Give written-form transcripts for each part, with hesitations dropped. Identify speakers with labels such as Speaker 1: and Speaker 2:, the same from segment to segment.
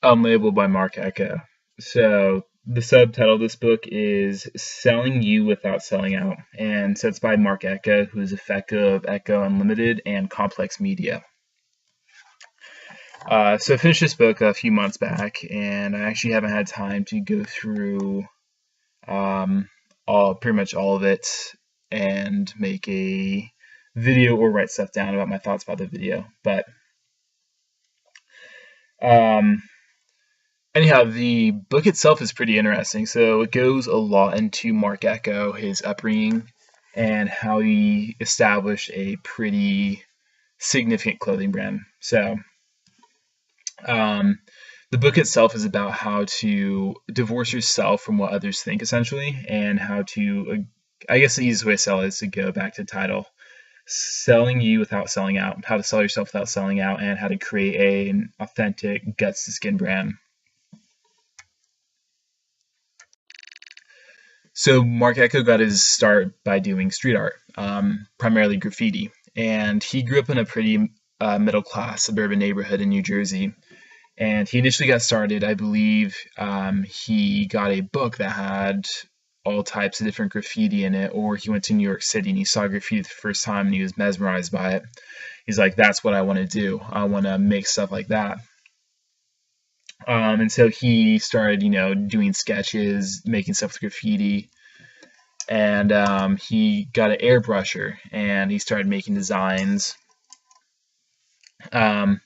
Speaker 1: Unlabel by Marc Ekco. So the subtitle of this book is Selling You Without Selling Out. And so it's by Marc Ekco, who is a founder of Ekco Unlimited and Complex Media. So I finished this book a few months back, and I actually haven't had time to go through pretty much all of it and make a video or write stuff down about my thoughts about the video. But um, anyhow, the book itself is pretty interesting. So it goes a lot into Marc Ekco, his upbringing, and how he established a pretty significant clothing brand. So um, the book itself is about how to divorce yourself from what others think, essentially, and how to, I guess the easiest way to sell it is to go back to the title, Selling You Without Selling Out, how to sell yourself without selling out, and how to create an authentic guts to skin brand. So Marc Ekco got his start by doing street art, primarily graffiti, and he grew up in a pretty middle-class suburban neighborhood in New Jersey. And he initially got started, I believe, he got a book that had all types of different graffiti in it, or he went to New York City and he saw graffiti the first time and he was mesmerized by it. He's like, that's what I want to do. I want to make stuff like that. And so he started, doing sketches, making stuff with graffiti, and he got an airbrusher and he started making designs. Um,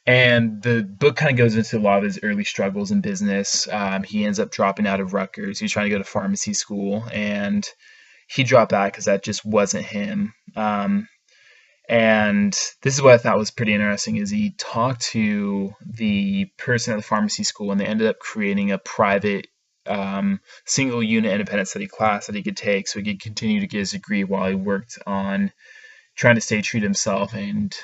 Speaker 1: and the book kind of goes into a lot of his early struggles in business. He ends up dropping out of Rutgers. He's trying to go to pharmacy school, and he dropped out because that just wasn't him. And this is what I thought was pretty interesting is he talked to the person at the pharmacy school, and they ended up creating a private single unit independent study class that he could take so he could continue to get his degree while he worked on trying to stay true to himself and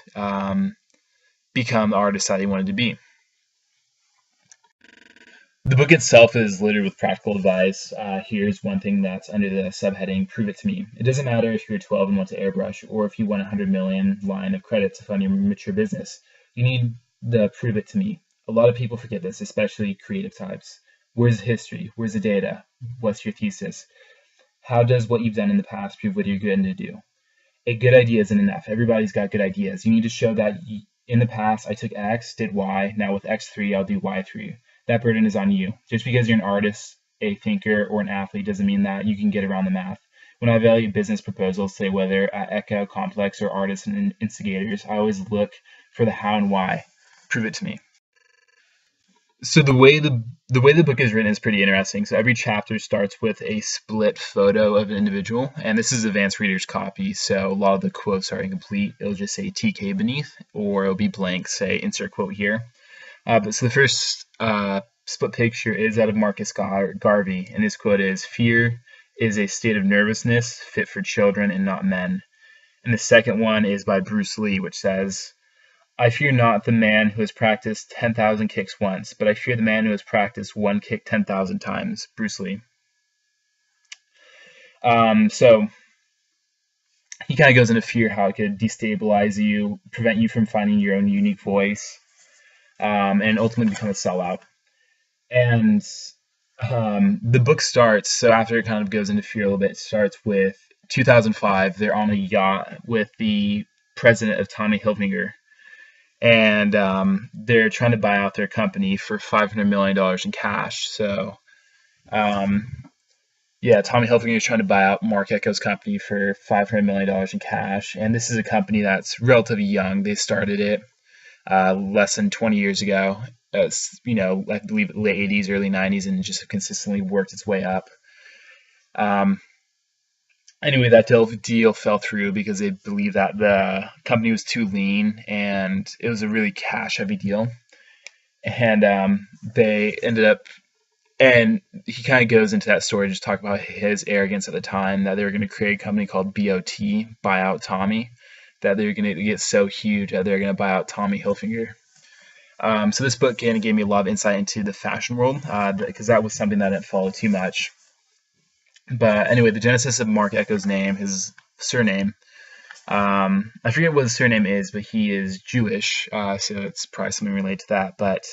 Speaker 1: become the artist that he wanted to be. The book itself is littered with practical advice. Here's one thing that's under the subheading, Prove It to Me. It doesn't matter if you're 12 and want to airbrush, or if you want 100 million line of credit to fund your mature business. You need the Prove It to Me. A lot of people forget this, especially creative types. Where's the history? Where's the data? What's your thesis? How does what you've done in the past prove what you're going to do? A good idea isn't enough. Everybody's got good ideas. You need to show that in the past I took X, did Y, now with X3 I'll do Y3. That burden is on you. Just because you're an artist, a thinker, or an athlete doesn't mean that you can get around the math. When I evaluate business proposals, say whether at Ekco, Complex, or artists and instigators, I always look for the how and why. Prove it to me. So the way the book is written is pretty interesting. So every chapter starts with a split photo of an individual, and this is advanced reader's copy, so a lot of the quotes are incomplete. It'll just say TK beneath, or it'll be blank, say insert quote here. But so the first split picture is out of Marcus Garvey, and his quote is, "Fear is a state of nervousness fit for children and not men." And the second one is by Bruce Lee, which says, "I fear not the man who has practiced 10,000 kicks once, but I fear the man who has practiced one kick 10,000 times." Bruce Lee. So he kind of goes into fear, how it could destabilize you, prevent you from finding your own unique voice, and ultimately become a sellout. And the book starts, so after it kind of goes into fear a little bit, it starts with 2005. They're on a yacht with the president of Tommy Hilfiger, and they're trying to buy out their company for $500 million in cash. So, yeah, Tommy Hilfiger is trying to buy out Marc Ekco's company for $500 million in cash, and this is a company that's relatively young. They started it less than 20 years ago. It's, I believe late 80s, early 90s, and just consistently worked its way up. Anyway, that deal fell through because they believed that the company was too lean and it was a really cash-heavy deal. And they ended up, and he kind of goes into that story to just talk about his arrogance at the time, that they were going to create a company called BOT, Buy Out Tommy, that they were going to get so huge that they were going to buy out Tommy Hilfiger. So this book kind of gave me a lot of insight into the fashion world, because that was something that I didn't follow too much. But anyway, the genesis of Marc Ekco's name, his surname, I forget what his surname is, but he is Jewish, so it's probably something related to that. But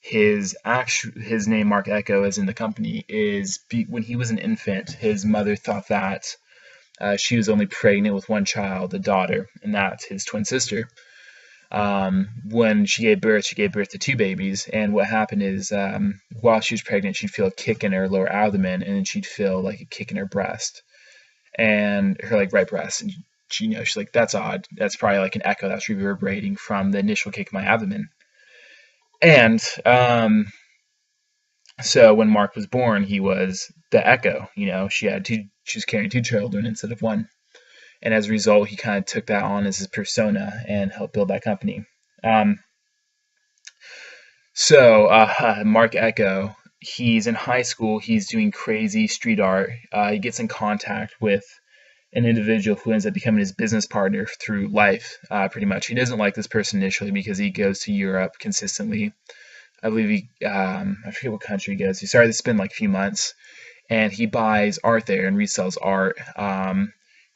Speaker 1: his name Marc Ekco is in the company when he was an infant, his mother thought that she was only pregnant with one child, a daughter, and that's his twin sister. When she gave birth to two babies, and what happened is while she was pregnant, she'd feel a kick in her lower abdomen, and then she'd feel like a kick in her breast, and her like right breast, and she's like, that's odd. That's probably like an echo that's reverberating from the initial kick in my abdomen. And so when Mark was born, he was the echo. She was carrying two children instead of one. And as a result, he kind of took that on as his persona and helped build that company. Marc Ekco, he's in high school. He's doing crazy street art. He gets in contact with an individual who ends up becoming his business partner through life, pretty much. He doesn't like this person initially because he goes to Europe consistently. I believe I forget what country he goes to. Sorry, this has been like a few months. And he buys art there and resells art.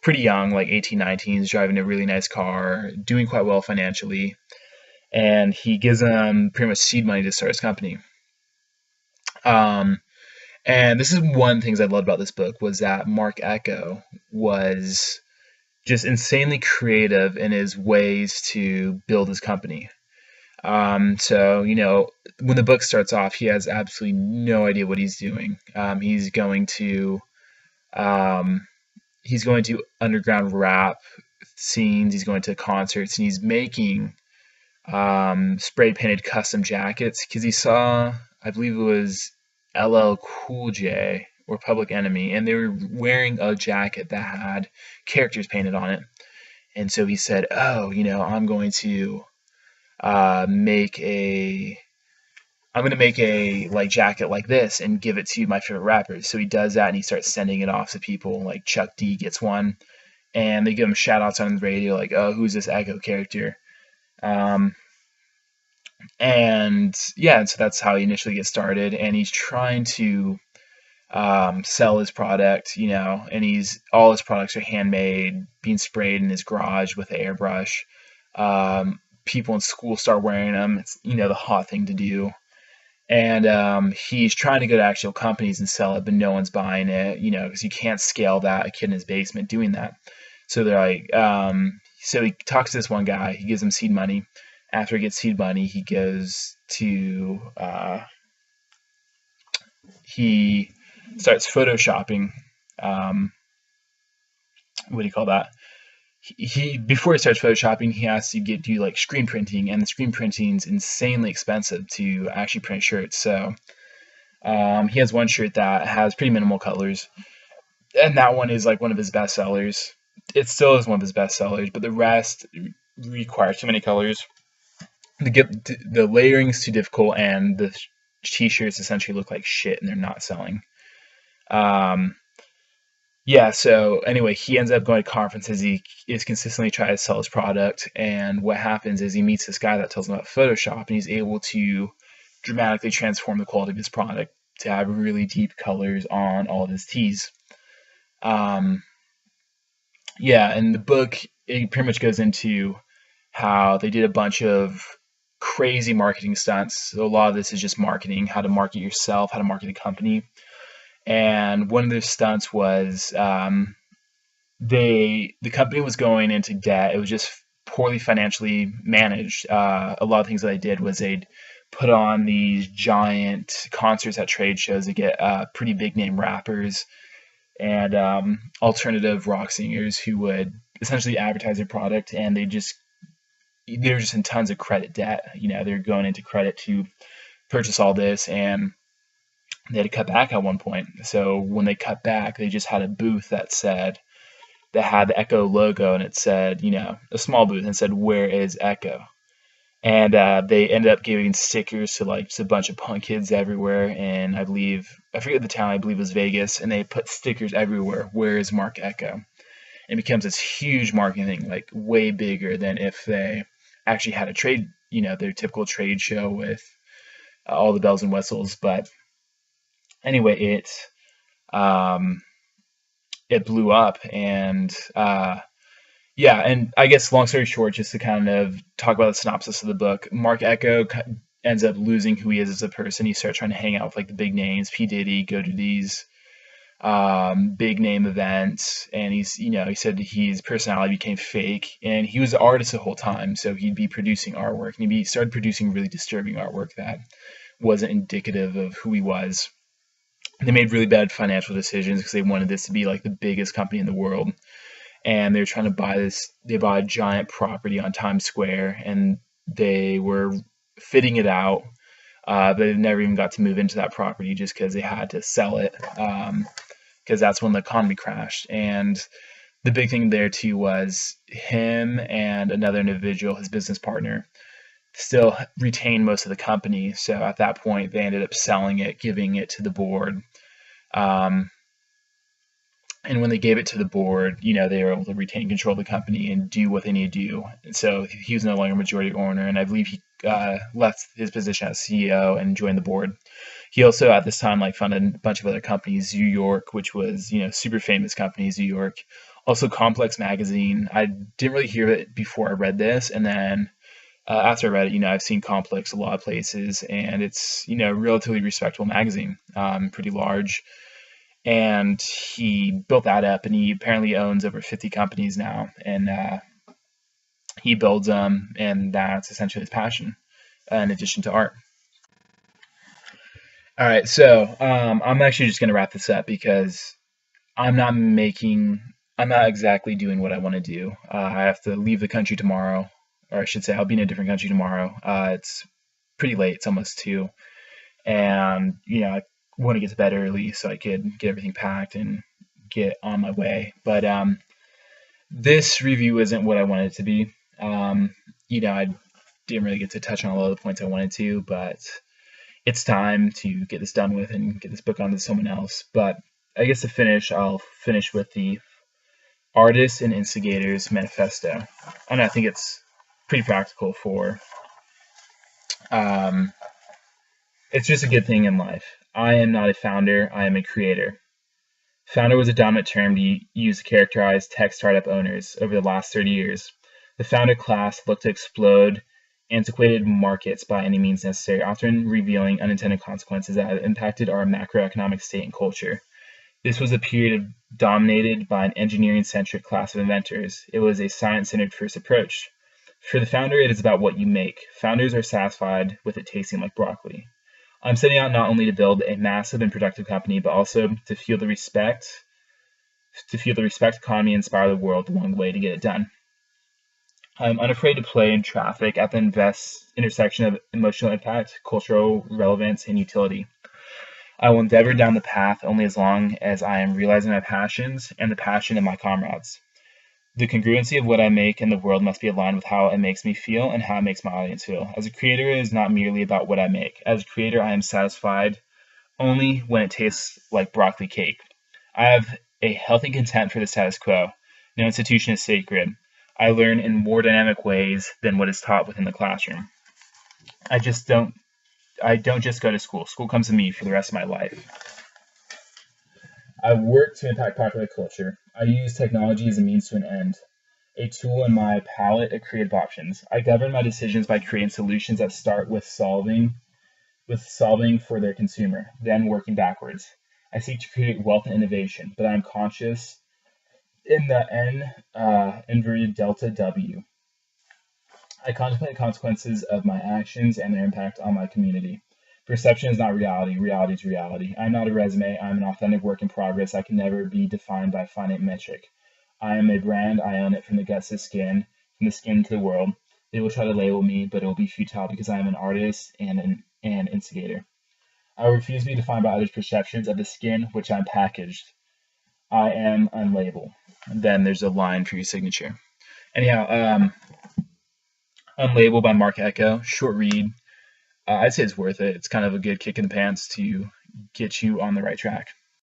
Speaker 1: Pretty young, like 18, 19. He's driving a really nice car, doing quite well financially. And he gives them pretty much seed money to start his company. And this is one of the things I loved about this book, was that Marc Ekco was just insanely creative in his ways to build his company. When the book starts off, he has absolutely no idea what he's doing. He's going to underground rap scenes. He's going to concerts, and he's making spray painted custom jackets because he saw, I believe it was LL Cool J or Public Enemy, and they were wearing a jacket that had characters painted on it. And so he said, I'm going to make a like jacket like this and give it to my favorite rappers. So he does that, and he starts sending it off to people. Like Chuck D gets one, and they give him shout outs on the radio, like, oh, who's this Ekco character? And so that's how he initially gets started, and he's trying to sell his product, and all his products are handmade, being sprayed in his garage with an airbrush. People in school start wearing them. It's the hot thing to do. And he's trying to go to actual companies and sell it, but no one's buying it, because you can't scale that, a kid in his basement doing that. So they're like, so he talks to this one guy, he gives him seed money. After he gets seed money, he goes to, he starts photoshopping. What do you call that? Before he starts photoshopping, he has to do like screen printing, and the screen printing is insanely expensive to actually print shirts. So he has one shirt that has pretty minimal colors, and that one is like one of his best sellers. It still is one of his best sellers, but the rest require too many colors. The layering's too difficult, and the t-shirts essentially look like shit, and they're not selling. So anyway, he ends up going to conferences. He is consistently trying to sell his product, and what happens is he meets this guy that tells him about Photoshop, and he's able to dramatically transform the quality of his product to have really deep colors on all of his tees. And the book, it pretty much goes into how they did a bunch of crazy marketing stunts. So a lot of this is just marketing, how to market yourself, how to market a company. And one of their stunts was the company was going into debt. It was just poorly financially managed. A lot of things that they did was they'd put on these giant concerts at trade shows to get pretty big name rappers and alternative rock singers who would essentially advertise their product, and they were just in tons of credit debt. They're going into credit to purchase all this, and they had to cut back at one point. So when they cut back, they just had a booth that had the Ekco logo, and it said, a small booth, and said, "Where is Ekco?" And they ended up giving stickers to like just a bunch of punk kids everywhere. And I forget the town, I believe it was Vegas, and they put stickers everywhere. "Where is Marc Ekco?" And it becomes this huge marketing thing, like way bigger than if they actually had a trade, their typical trade show with all the bells and whistles. But anyway, it blew up, and and I guess long story short, just to kind of talk about the synopsis of the book, Marc Ekco ends up losing who he is as a person. He starts trying to hang out with like the big names, P. Diddy, go to these big name events, and he said his personality became fake, and he was an artist the whole time, so he'd be producing artwork, and he started producing really disturbing artwork that wasn't indicative of who he was. They made really bad financial decisions because they wanted this to be like the biggest company in the world, and they were trying to buy this. They bought a giant property on Times Square, and they were fitting it out, but they never even got to move into that property just because they had to sell it. Because that's when the economy crashed. And the big thing there too was him and another individual, his business partner, still retained most of the company. So at that point, they ended up selling it, giving it to the board. And when they gave it to the board, they were able to retain control of the company and do what they need to do. And so he was no longer majority owner, and I believe he left his position as CEO and joined the board. He also at this time funded a bunch of other companies, New York, which was super famous companies, New York. Also Complex magazine. I didn't really hear it before I read this, and then after I read it, I've seen Complex a lot of places, and it's relatively respectable magazine, pretty large. And he built that up, and he apparently owns over 50 companies now, and he builds them, and that's essentially his passion, in addition to art. All right, so I'm actually just going to wrap this up because I'm not exactly doing what I want to do. I have to leave the country tomorrow, or I should say I'll be in a different country tomorrow. It's pretty late, it's almost 2, and I want to get to bed early so I could get everything packed and get on my way. But this review isn't what I wanted it to be. I didn't really get to touch on all the points I wanted to, but it's time to get this done with and get this book onto someone else. But I guess to finish, I'll finish with the Artists and Instigators Manifesto. And I think it's pretty practical for, it's just a good thing in life. I am not a founder, I am a creator. Founder was a dominant term used to characterize tech startup owners over the last 30 years. The founder class looked to explode antiquated markets by any means necessary, often revealing unintended consequences that have impacted our macroeconomic state and culture. This was a period dominated by an engineering-centric class of inventors. It was a science-centered first approach. For the founder, it is about what you make. Founders are satisfied with it tasting like broccoli. I'm setting out not only to build a massive and productive company, but also to feel the respect economy and inspire the world along the way to get it done. I'm unafraid to play in traffic at the intersection of emotional impact, cultural relevance, and utility. I will endeavor down the path only as long as I am realizing my passions and the passion of my comrades. The congruency of what I make in the world must be aligned with how it makes me feel and how it makes my audience feel. As a creator, it is not merely about what I make. As a creator, I am satisfied only when it tastes like broccoli cake. I have a healthy contempt for the status quo. No institution is sacred. I learn in more dynamic ways than what is taught within the classroom. I don't just go to school. School comes to me for the rest of my life. I work to impact popular culture. I use technology as a means to an end, a tool in my palette of creative options. I govern my decisions by creating solutions that start with solving for their consumer, then working backwards. I seek to create wealth and innovation, but I am conscious in the inverted delta W. I contemplate the consequences of my actions and their impact on my community. Perception is not reality. Reality is reality. I'm not a resume. I'm an authentic work in progress. I can never be defined by a finite metric. I am a brand. I own it from the guts to the skin, from the skin to the world. They will try to label me, but it will be futile because I am an artist and an instigator. I refuse to be defined by others' perceptions of the skin which I'm packaged. I am Unlabel. And then there's a line for your signature. Anyhow, Unlabel by Marc Ekco. Short read. I'd say it's worth it. It's kind of a good kick in the pants to get you on the right track.